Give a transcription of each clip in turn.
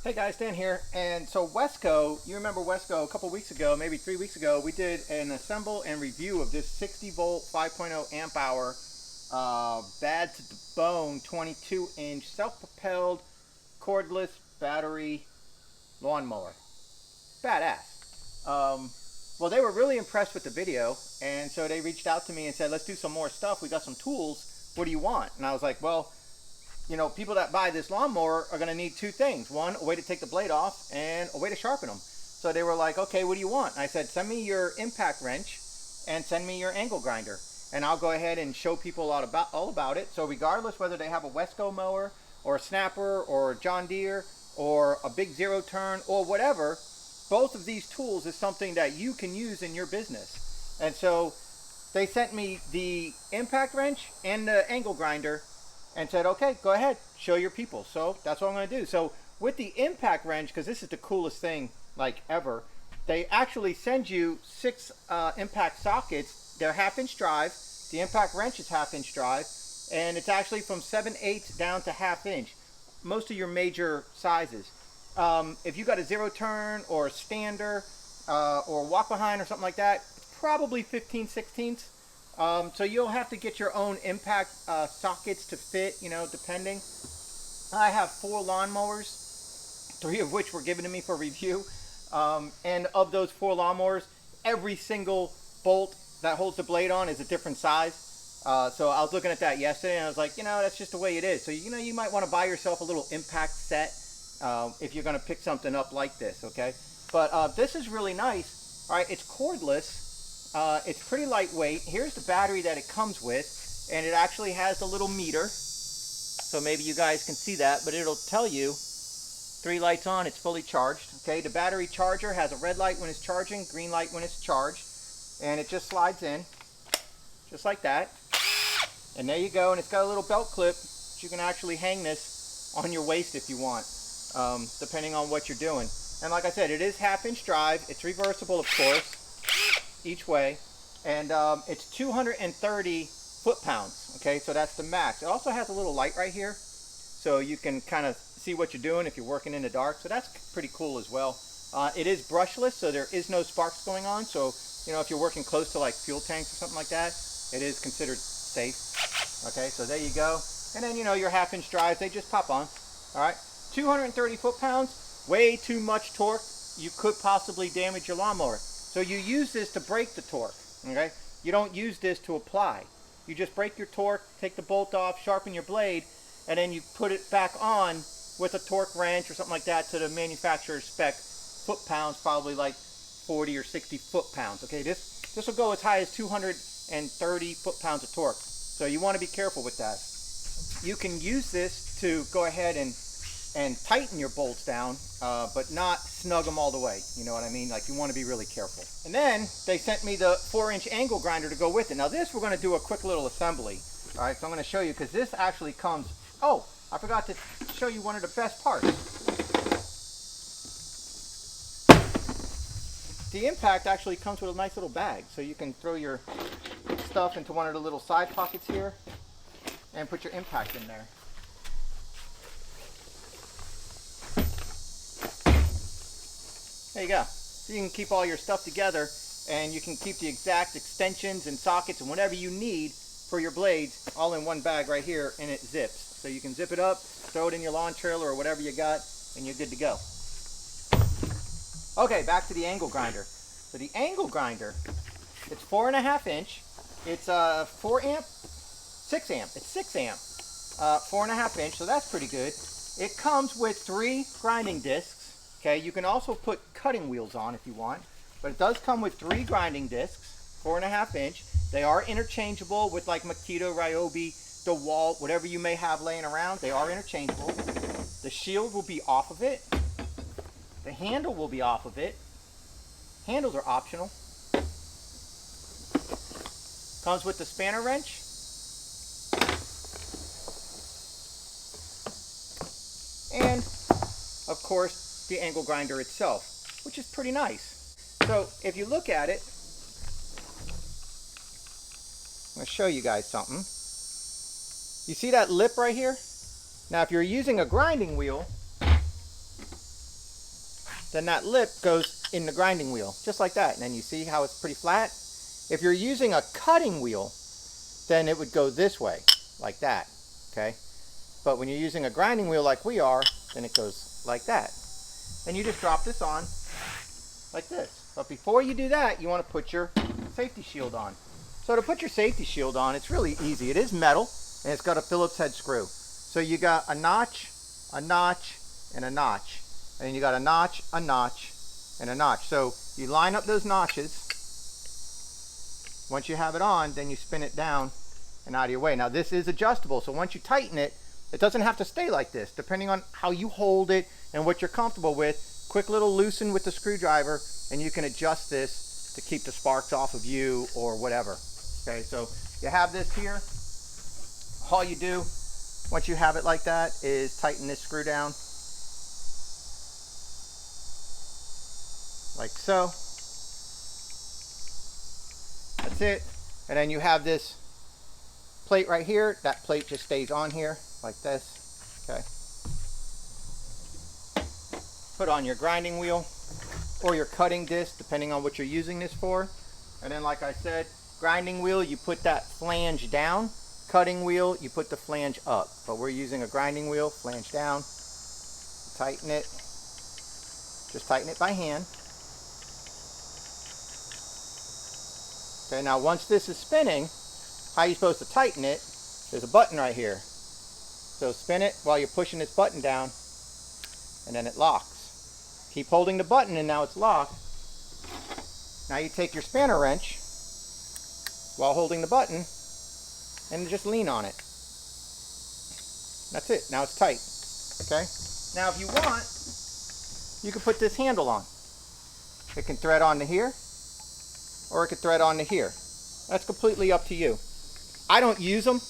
Hey guys, Dan here. And so WESCO, you remember WESCO a couple weeks ago, maybe 3 weeks ago, we did an assemble and review of this 60 volt 5.0 amp hour bad to the bone 22-inch self-propelled cordless battery lawnmower. Badass. Well, they were really impressed with the video, and so they reached out to me and said, let's do some more stuff. We got some tools. What do you want? And I was like, well, people that buy this lawnmower are going to need two things. One, a way to take the blade off, and a way to sharpen them. So they were like, okay, what do you want? And I said, send me your impact wrench and send me your angle grinder. And I'll go ahead and show people all about it. So regardless whether they have a WESCO mower or a snapper or a John Deere or a big zero turn or whatever, both of these tools is something that you can use in your business. And so they sent me the impact wrench and the angle grinder and said, okay, go ahead, show your people. So that's what I'm going to do. So with the impact wrench, because this is the coolest thing like ever, they actually send you 6 impact sockets. They're 1/2 inch drive. The impact wrench is 1/2 inch drive, and it's actually from 7/8 down to 1/2 inch. Most of your major sizes. If you got a zero turn or a stander or walk behind or something like that, it's probably 15/16. So you'll have to get your own impact sockets to fit, depending. I have 4 lawnmowers, 3 of which were given to me for review. And of those 4 lawnmowers, every single bolt that holds the blade on is a different size. So I was looking at that yesterday and I was like, that's just the way it is. So, you might want to buy yourself a little impact set if you're going to pick something up like this, okay? But this is really nice. All right, it's cordless. It's pretty lightweight. Here's the battery that it comes with, and it actually has a little meter, so maybe you guys can see that, but it'll tell you 3 lights on, it's fully charged. Okay, the battery charger has a red light when it's charging, green light when it's charged, and it just slides in just like that, and there you go. And it's got a little belt clip that you can actually hang this on your waist if you want, depending on what you're doing. And like I said, it is 1/2 inch drive. It's reversible, of course, each way, and it's 230 foot-pounds. Okay, so that's the max. It also has a little light right here, so you can kind of see what you're doing if you're working in the dark. So that's pretty cool as well. It is brushless, so there is no sparks going on. So if you're working close to like fuel tanks or something like that, it is considered safe. Okay, so there you go. And then your 1/2 inch drives, they just pop on. All right, 230 foot-pounds, way too much torque. You could possibly damage your lawnmower. So you use this to break the torque, okay? You don't use this to apply. You just break your torque, take the bolt off, sharpen your blade, and then you put it back on with a torque wrench or something like that to the manufacturer's spec foot-pounds, probably like 40 or 60 foot-pounds, okay? This will go as high as 230 foot-pounds of torque, so you want to be careful with that. You can use this to go ahead and tighten your bolts down, but not snug them all the way. You know what I mean? Like, you want to be really careful. And then they sent me the 4-inch angle grinder to go with it. Now this, we're going to do a quick little assembly. All right, so I'm going to show you, because this actually comes, oh, I forgot to show you one of the best parts. The impact actually comes with a nice little bag, so you can throw your stuff into one of the little side pockets here and put your impact in there. There you go. So you can keep all your stuff together, and you can keep the exact extensions and sockets and whatever you need for your blades all in one bag right here, and it zips. So you can zip it up, throw it in your lawn trailer or whatever you got, and you're good to go. Okay, back to the angle grinder. So the angle grinder, it's 4.5 inch. It's 4 amp, 6 amp. It's 6 amp, 4.5 inch. So that's pretty good. It comes with 3 grinding discs. Okay, you can also put cutting wheels on if you want, but it does come with 3 grinding discs, 4.5 inch. They are interchangeable with like Makita, Ryobi, DeWalt, whatever you may have laying around. They are interchangeable. The shield will be off of it. The handle will be off of it. Handles are optional. Comes with the spanner wrench. And, of course, the angle grinder itself, which is pretty nice. So if you look at it, I'm going to show you guys something. You see that lip right here? Now if you're using a grinding wheel, then that lip goes in the grinding wheel, just like that. And then you see how it's pretty flat? If you're using a cutting wheel, then it would go this way, like that, okay? But when you're using a grinding wheel like we are, then it goes like that. And you just drop this on like this. But before you do that, you want to put your safety shield on. So to put your safety shield on, it's really easy. It is metal, and it's got a Phillips head screw. So you got a notch, and a notch. And then you got a notch, and a notch. So you line up those notches. Once you have it on, then you spin it down and out of your way. Now this is adjustable, so once you tighten it, it doesn't have to stay like this. Depending on how you hold it and what you're comfortable with, quick little loosen with the screwdriver, and you can adjust this to keep the sparks off of you or whatever. Okay, so you have this here. All you do, once you have it like that, is tighten this screw down. Like so. That's it. And then you have this plate right here. That plate just stays on here like this. Okay. Put on your grinding wheel or your cutting disc, depending on what you're using this for. And then, like I said, grinding wheel, you put that flange down. Cutting wheel, you put the flange up. But we're using a grinding wheel, flange down. Tighten it. Just tighten it by hand. Okay, now once this is spinning, how are you supposed to tighten it? There's a button right here. So spin it while you're pushing this button down, and then it locks. Keep holding the button and now it's locked. Now you take your spanner wrench while holding the button and just lean on it. That's it. Now it's tight. Okay? Now if you want, you can put this handle on. It can thread onto here, or it could thread onto here. That's completely up to you. I don't use them.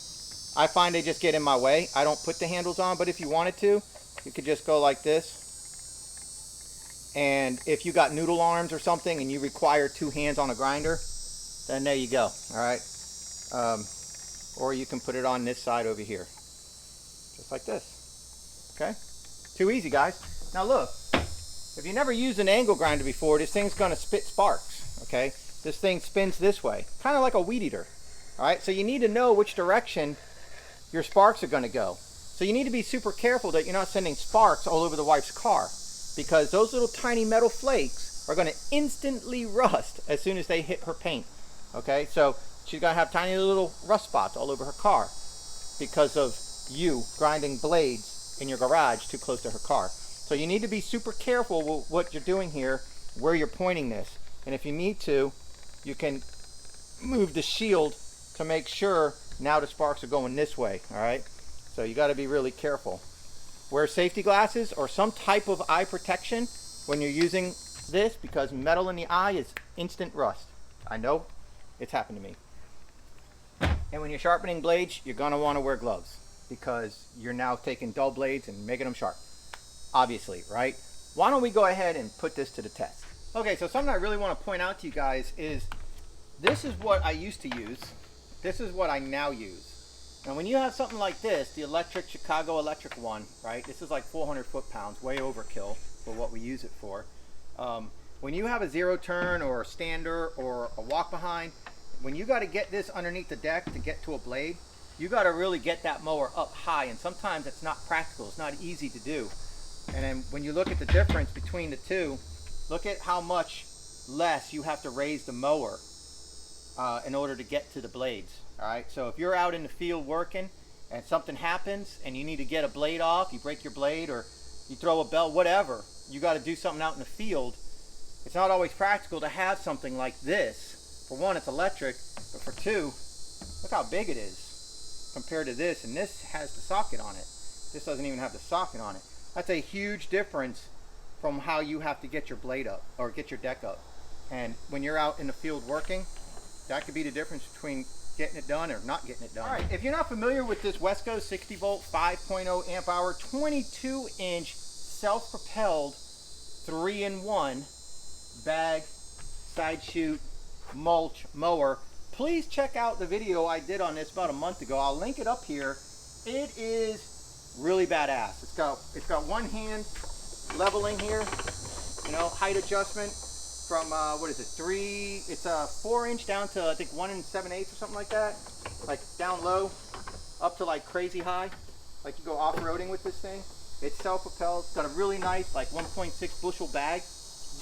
I find they just get in my way. I don't put the handles on, but if you wanted to, you could just go like this. And if you got noodle arms or something and you require two hands on a grinder, then there you go, all right? Or you can put it on this side over here, just like this, okay? Too easy, guys. Now look, if you never used an angle grinder before, this thing's gonna spit sparks, okay? This thing spins this way, kind of like a weed eater. All right, so you need to know which direction your sparks are going to go. So you need to be super careful that you're not sending sparks all over the wife's car, because those little tiny metal flakes are going to instantly rust as soon as they hit her paint. Okay, so she's going to have tiny little rust spots all over her car because of you grinding blades in your garage too close to her car. So you need to be super careful with what you're doing here, where you're pointing this. And if you need to, you can move the shield to make sure now the sparks are going this way, all right? So you got to be really careful. Wear safety glasses or some type of eye protection when you're using this, because metal in the eye is instant rust. I know, it's happened to me. And when you're sharpening blades, you're going to want to wear gloves, because you're now taking dull blades and making them sharp, obviously, right? Why don't we go ahead and put this to the test? Okay, so something I really want to point out to you guys is this is what I used to use. This is what I now use. And when you have something like this, the electric Chicago electric one, right? This is like 400 foot-pounds, way overkill for what we use it for. When you have a zero turn or a stander or a walk behind, when you got to get this underneath the deck to get to a blade, you got to really get that mower up high, and sometimes it's not practical. It's not easy to do. And then when you look at the difference between the two, look at how much less you have to raise the mower in order to get to the blades. All right, so if you're out in the field working and something happens and you need to get a blade off, you break your blade or you throw a belt, whatever, you got to do something out in the field. It's not always practical to have something like this. For one, it's electric, but for two, look how big it is compared to this, and this has the socket on it. This doesn't even have the socket on it. That's a huge difference from how you have to get your blade up or get your deck up. And when you're out in the field working, that could be the difference between getting it done or not getting it done. All right, if you're not familiar with this WESCO 60 volt 5.0 amp hour 22 inch self-propelled 3-in-1 bag, side chute, mulch, mower, please check out the video I did on this about a month ago. I'll link it up here. It is really badass. It's got one hand leveling here, You know, height adjustment from what is it? It's a 4-inch down to I think 1 7/8 or something like that. Like down low, up to like crazy high. Like you go off-roading with this thing. It's self-propelled. It's got a really nice like 1.6 bushel bag.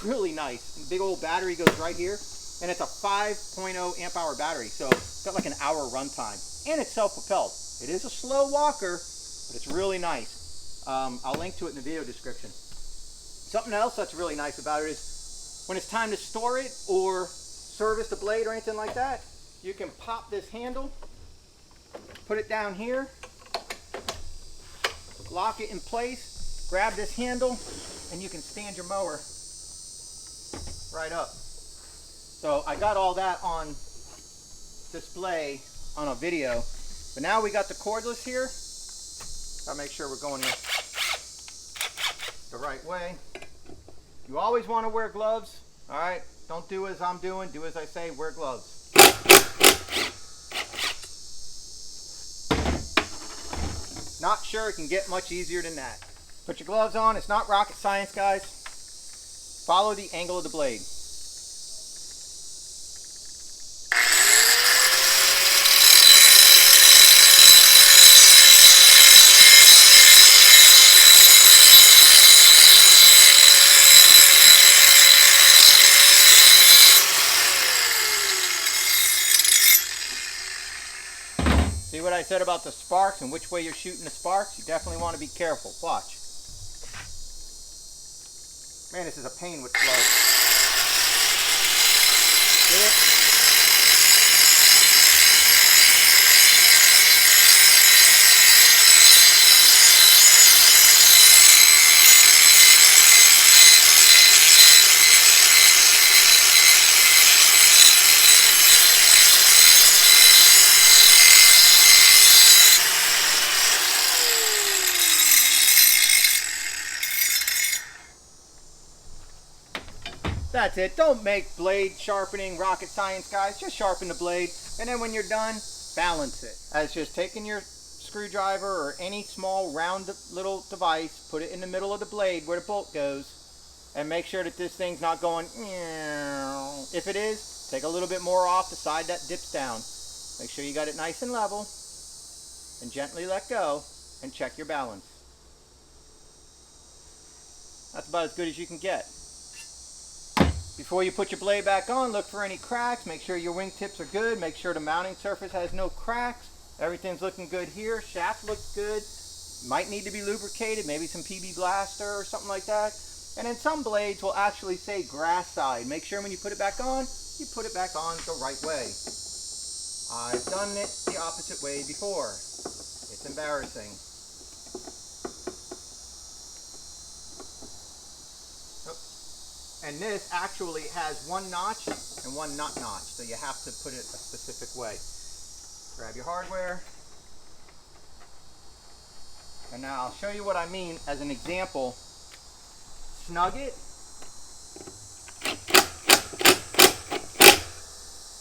Really nice. And the big old battery goes right here. And it's a 5.0 amp hour battery. So it's got like an hour runtime. And it's self-propelled. It is a slow walker, but it's really nice. I'll link to it in the video description. Something else that's really nice about it is when it's time to store it or service the blade or anything like that, you can pop this handle, put it down here, lock it in place, grab this handle, and you can stand your mower right up. So I got all that on display on a video, but now we got the cordless here. Gotta make sure we're going the right way. You always want to wear gloves, all right? Don't do as I'm doing, do as I say, wear gloves. Not sure it can get much easier than that. Put your gloves on, it's not rocket science, guys. Follow the angle of the blade. See what I said about the sparks and which way you're shooting the sparks? You definitely want to be careful. Watch. Man, this is a pain with gloves. See it? That's it. Don't make blade sharpening rocket science, guys. Just sharpen the blade, and then when you're done, balance it. That's just taking your screwdriver or any small round little device, put it in the middle of the blade where the bolt goes, and make sure that this thing's not going. If it is, take a little bit more off the side that dips down. Make sure you got it nice and level, and gently let go, and check your balance. That's about as good as you can get. Before you put your blade back on, look for any cracks. Make sure your wingtips are good. Make sure the mounting surface has no cracks. Everything's looking good here. Shaft looks good. Might need to be lubricated, maybe some PB Blaster or something like that. And then some blades will actually say grass side. Make sure when you put it back on, you put it back on the right way. I've done it the opposite way before. It's embarrassing. And this actually has one notch and one not notch, so you have to put it a specific way. Grab your hardware. And now I'll show you what I mean as an example. Snug it.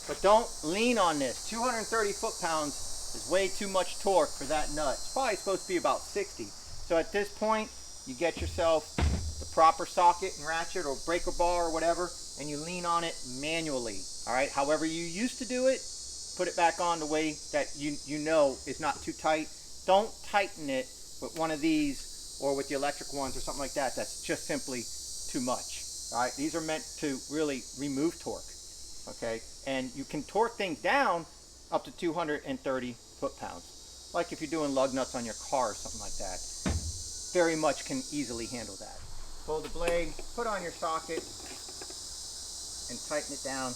But don't lean on this. 230 foot-pounds is way too much torque for that nut. It's probably supposed to be about 60. So at this point, you get yourself the proper socket and ratchet or breaker bar or whatever, and you lean on it manually. All right, however you used to do it, put it back on the way that you know is not too tight. Don't tighten it with one of these or with the electric ones or something like that. That's just simply too much. All right, these are meant to really remove torque. Okay, and you can torque things down up to 230 foot-pounds, like if you're doing lug nuts on your car or something like that. Very much can easily handle that. Pull the blade, put on your socket, and tighten it down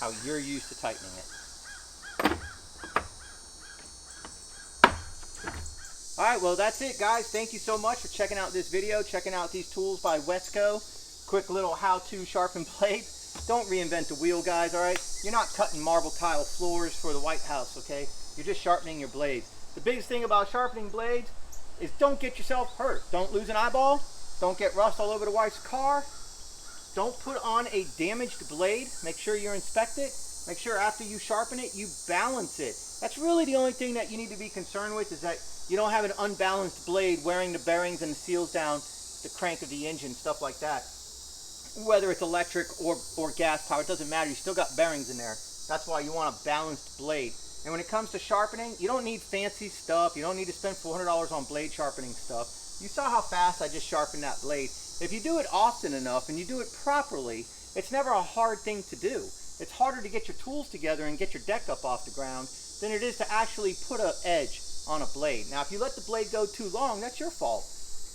how you're used to tightening it. Alright, well that's it, guys. Thank you so much for checking out this video, checking out these tools by WESCO. Quick little how-to sharpen blade. Don't reinvent the wheel, guys, alright? You're not cutting marble tile floors for the White House, okay? You're just sharpening your blades. The biggest thing about sharpening blades is don't get yourself hurt. Don't lose an eyeball. Don't get rust all over the wife's car. Don't put on a damaged blade. Make sure you inspect it. Make sure after you sharpen it, you balance it. That's really the only thing that you need to be concerned with, is that you don't have an unbalanced blade wearing the bearings and the seals down the crank of the engine, stuff like that. Whether it's electric or gas power, it doesn't matter. You still got bearings in there. That's why you want a balanced blade. And when it comes to sharpening, you don't need fancy stuff. You don't need to spend $400 on blade sharpening stuff. You saw how fast I just sharpened that blade. If you do it often enough and you do it properly, it's never a hard thing to do. It's harder to get your tools together and get your deck up off the ground than it is to actually put an edge on a blade. Now, if you let the blade go too long, that's your fault.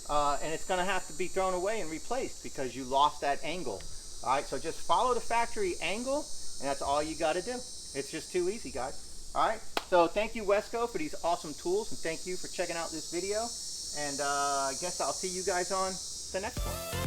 And it's going to have to be thrown away and replaced because you lost that angle. All right, so just follow the factory angle, and that's all you got to do. It's just too easy, guys. All right, so thank you, WESCO, for these awesome tools, and thank you for checking out this video. And I guess I'll see you guys on the next one.